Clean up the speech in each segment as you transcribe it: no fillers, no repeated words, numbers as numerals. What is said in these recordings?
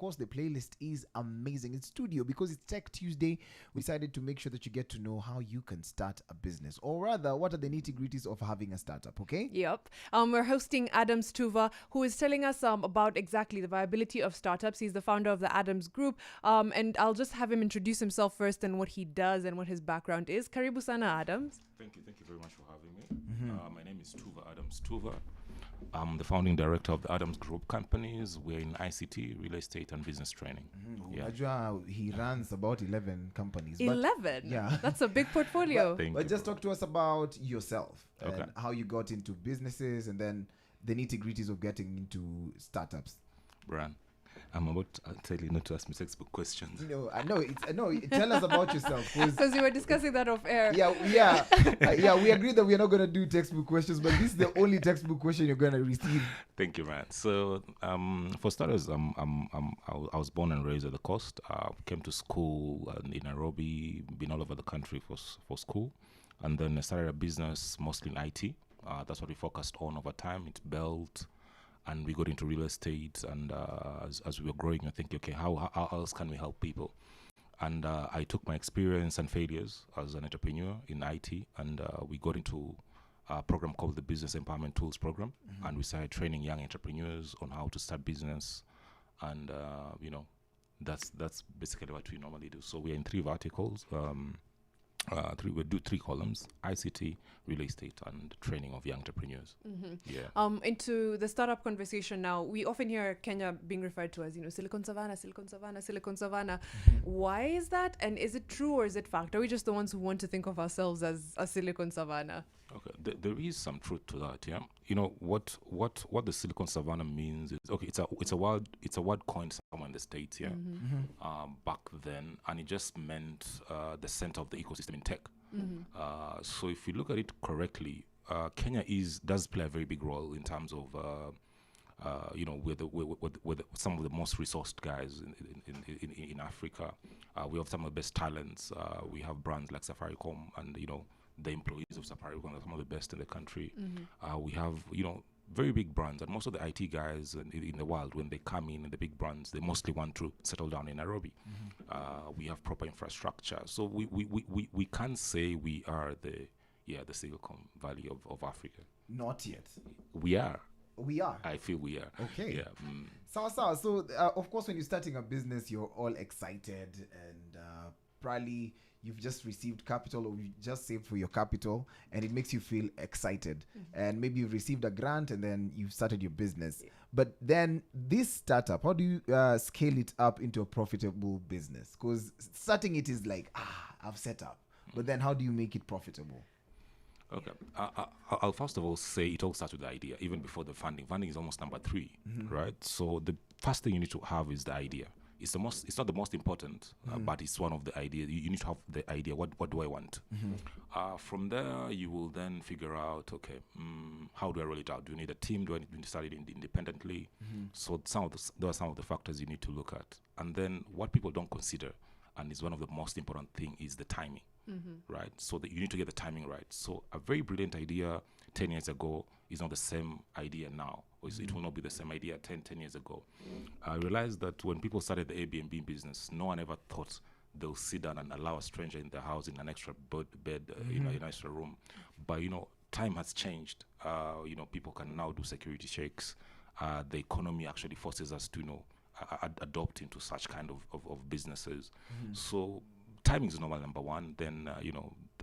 course, the playlist is amazing. It's studio because it's Tech Tuesday. We decided to make sure that you get to know how you can start a business, or rather, what are the nitty-gritties of having a startup, okay? Yep. We're hosting Adams Tuva, who is telling us about exactly the viability of startups. He's the founder of the Adams Group. And I'll just have him introduce himself first and what he does and what his background is. Karibu sana, Adams. Thank you very much for having me. My name is Tuva Adams Tuva. I'm the founding director of the Adams Group companies. We're in ICT, real estate, and business training. Unajua, he runs about 11 companies. 11? Yeah. That's a big portfolio. But just talk to us about yourself Okay. and how you got into businesses and then the nitty-gritties of getting into startups. Brian, I'm about to tell you not to ask me textbook questions. No, I know. Tell us about yourself. Because you were discussing that off air. Yeah. We agreed that we're not going to do textbook questions, but this is the only textbook question you're going to receive. Thank you, man. So, for starters, I was born and raised at the coast. Came to school in Nairobi, been all over the country for school. And then I started a business mostly in IT. That's what we focused on over time. It built, and we got into real estate. And as we were growing, I think, okay, how else can we help people? And I took my experience and failures as an entrepreneur in IT, and we got into a program called the Business Empowerment Tools Program. And we started training young entrepreneurs on how to start business. And, that's basically what we normally do. So we're in three verticals. We do three columns: ICT, real estate, and training of young entrepreneurs. Yeah. Into the startup conversation now, we often hear Kenya being referred to as, Silicon Savannah, Silicon Savannah, Silicon Savannah. Why is that? And is it true or is it fact? Are we just the ones who want to think of ourselves as a Silicon Savannah? Okay, there is some truth to that. Yeah, what the Silicon Savannah means is, okay, it's a word coined somewhere in the States. Yeah, back then, and it just meant the center of the ecosystem in tech. So if you look at it correctly, Kenya does play a very big role in terms of we're some of the most resourced guys in Africa. We have some of the best talents. We have brands like Safaricom, and the employees of Safaricom are some of the best in the country. We have very big brands, and most of the IT guys in the world, when they come in the big brands, they mostly want to settle down in Nairobi. We have proper infrastructure, so we can't say we are the Silicon Valley of Africa. Not yet. We are. We are. I feel we are. Okay. Yeah. So of course, when you're starting a business, you're all excited, and probably you've just received capital, or you just saved for your capital, and it makes you feel excited. And maybe you've received a grant, and then you've started your business. But then this startup, how do you scale it up into a profitable business? Because starting it is like, I've set up. But then how do you make it profitable? Okay. I'll first of all say it all starts with the idea, even before the funding. Funding is almost number 3, right? So the first thing you need to have is the idea. It's not the most important, but it's one of the ideas. You need to have the idea. What do I want? From there, you will then figure out, okay, how do I roll it out? Do you need a team? Do I need to start it independently? So those are some of the factors you need to look at. And then what people don't consider, and is one of the most important thing, is the timing, right? So that you need to get the timing right. So a very brilliant idea 10 years ago is not the same idea now. It will not be the same idea 10 years ago. I realized that when people started the Airbnb business, no one ever thought they'll sit down and allow a stranger in their house in an extra bed, in an extra room. But, time has changed. People can now do security checks. The economy actually forces us to, adopt into such kind of businesses. So timing is normal, number one. Then,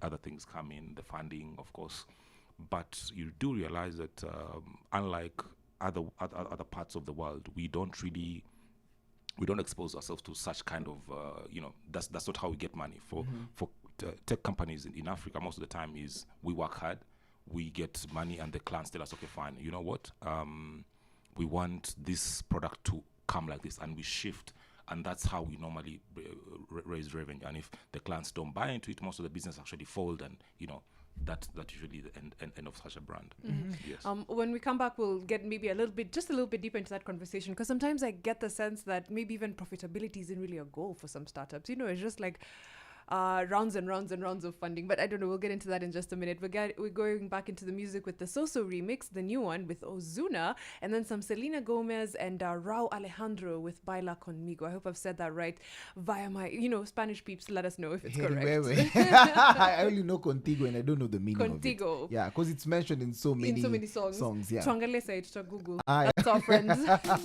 other things come in, the funding, of course. But you do realize that unlike other parts of the world, we don't expose ourselves to such kind of that's not how we get money for tech companies in Africa. Most of the time is we work hard, we get money, and the clients tell us, okay, fine, you know what, we want this product to come like this, and we shift. And that's how we normally raise revenue. And if the clients don't buy into it, most of the business actually fold, and that's usually the end of such a brand. Yes. When we come back, we'll get maybe a little bit deeper into that conversation, because sometimes I get the sense that maybe even profitability isn't really a goal for some startups. It's just like, rounds and rounds and rounds of funding. But I don't know, we'll get into that in just a minute. We're going back into the music with the So-So remix, the new one with Ozuna, and then some Selena Gomez and Rao Alejandro with Baila Conmigo. I hope I've said that right via my, Spanish peeps. Let us know if it's correct. I only know Contigo and I don't know the meaning Contigo. of it. Yeah, because it's mentioned in so many songs. Yeah. Tuangalie site to Google. Ah, That's our friends.